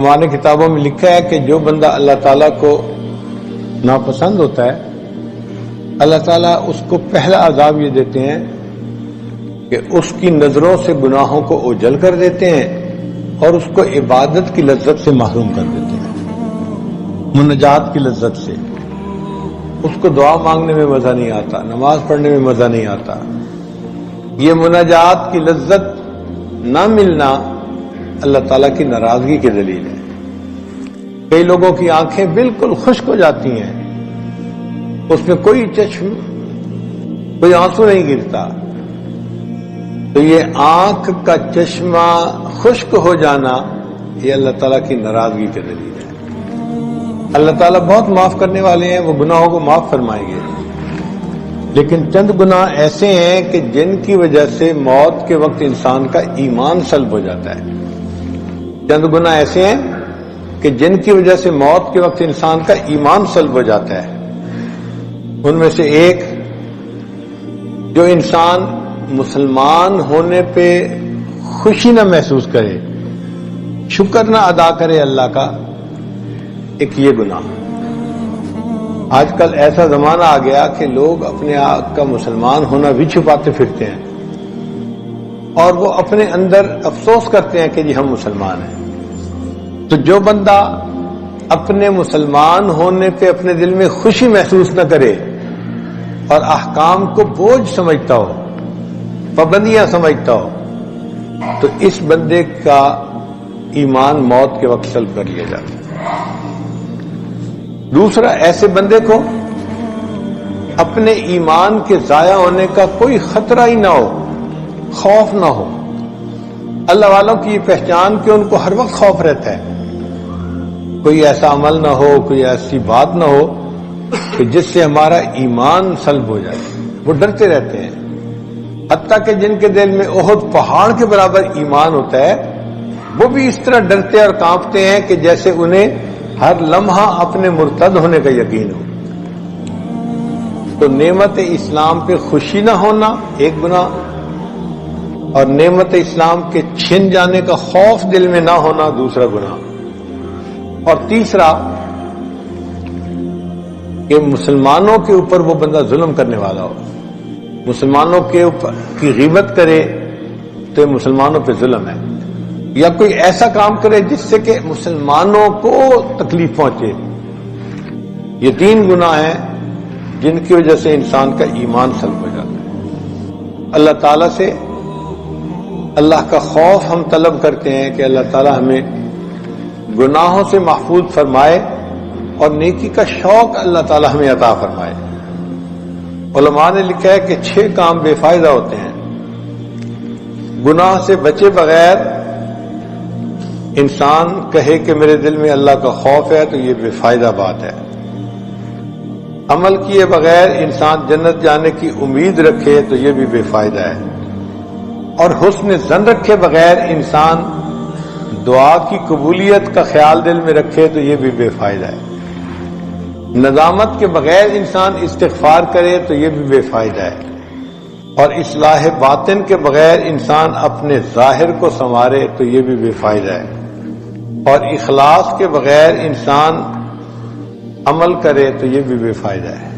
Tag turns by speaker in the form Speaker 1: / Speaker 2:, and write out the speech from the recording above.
Speaker 1: ہماری کتابوں میں لکھا ہے کہ جو بندہ اللہ تعالیٰ کو ناپسند ہوتا ہے اللہ تعالیٰ اس کو پہلا عذاب یہ دیتے ہیں کہ اس کی نظروں سے گناہوں کو اوجھل کر دیتے ہیں اور اس کو عبادت کی لذت سے محروم کر دیتے ہیں، مناجات کی لذت سے۔ اس کو دعا مانگنے میں مزہ نہیں آتا، نماز پڑھنے میں مزہ نہیں آتا۔ یہ مناجات کی لذت نہ ملنا اللہ تعالیٰ کی ناراضگی کی دلیل ہے۔ کئی لوگوں کی آنکھیں بالکل خشک ہو جاتی ہیں، اس میں کوئی آنسو نہیں گرتا، تو یہ آنکھ کا چشمہ خشک ہو جانا یہ اللہ تعالیٰ کی ناراضگی کی دلیل ہے۔ اللہ تعالیٰ بہت معاف کرنے والے ہیں، وہ گناہوں کو معاف فرمائیں گے، لیکن چند گناہ ایسے ہیں کہ جن کی وجہ سے موت کے وقت انسان کا ایمان سلب ہو جاتا ہے۔ چند گناہ ایسے ہیں کہ جن کی وجہ سے موت کے وقت انسان کا ایمان سلب ہو جاتا ہے۔ ان میں سے ایک، جو انسان مسلمان ہونے پہ خوشی نہ محسوس کرے، شکر نہ ادا کرے اللہ کا، ایک یہ گناہ۔ آج کل ایسا زمانہ آ گیا کہ لوگ اپنے آپ کا مسلمان ہونا بھی چھپاتے پھرتے ہیں اور وہ اپنے اندر افسوس کرتے ہیں کہ جی ہم مسلمان ہیں۔ تو جو بندہ اپنے مسلمان ہونے پہ اپنے دل میں خوشی محسوس نہ کرے اور احکام کو بوجھ سمجھتا ہو، پابندیاں سمجھتا ہو، تو اس بندے کا ایمان موت کے وقت سلب کر لیا جاتا ہے۔ دوسرا، ایسے بندے کو اپنے ایمان کے ضائع ہونے کا کوئی خطرہ ہی نہ ہو، خوف نہ ہو۔ اللہ والوں کی یہ پہچان کہ ان کو ہر وقت خوف رہتا ہے، کوئی ایسا عمل نہ ہو، کوئی ایسی بات نہ ہو کہ جس سے ہمارا ایمان سلب ہو جائے، وہ ڈرتے رہتے ہیں۔ حتیٰ کہ جن کے دل میں احد پہاڑ کے برابر ایمان ہوتا ہے، وہ بھی اس طرح ڈرتے اور کانپتے ہیں کہ جیسے انہیں ہر لمحہ اپنے مرتد ہونے کا یقین ہو۔ تو نعمت اسلام پہ خوشی نہ ہونا ایک گناہ، اور نعمت اسلام کے چھن جانے کا خوف دل میں نہ ہونا دوسرا گناہ۔ اور تیسرا کہ مسلمانوں کے اوپر وہ بندہ ظلم کرنے والا ہو، مسلمانوں کے اوپر کی غیبت کرے تو یہ مسلمانوں پہ ظلم ہے، یا کوئی ایسا کام کرے جس سے کہ مسلمانوں کو تکلیف پہنچے۔ یہ تین گناہ ہیں جن کی وجہ سے انسان کا ایمان سلب ہو جاتا ہے۔ اللہ تعالیٰ سے اللہ کا خوف ہم طلب کرتے ہیں کہ اللہ تعالیٰ ہمیں گناہوں سے محفوظ فرمائے اور نیکی کا شوق اللہ تعالیٰ ہمیں عطا فرمائے۔ علماء نے لکھا ہے کہ 6 کام بے فائدہ ہوتے ہیں۔ گناہ سے بچے بغیر انسان کہے کہ میرے دل میں اللہ کا خوف ہے تو یہ بے فائدہ بات ہے۔ عمل کیے بغیر انسان جنت جانے کی امید رکھے تو یہ بھی بے فائدہ ہے۔ اور حسن ظن رکھے بغیر انسان دعا کی قبولیت کا خیال دل میں رکھے تو یہ بھی بے فائدہ ہے۔ ندامت کے بغیر انسان استغفار کرے تو یہ بھی بے فائدہ ہے۔ اور اصلاح باطن کے بغیر انسان اپنے ظاہر کو سنوارے تو یہ بھی بے فائدہ ہے۔ اور اخلاص کے بغیر انسان عمل کرے تو یہ بھی بے فائدہ ہے۔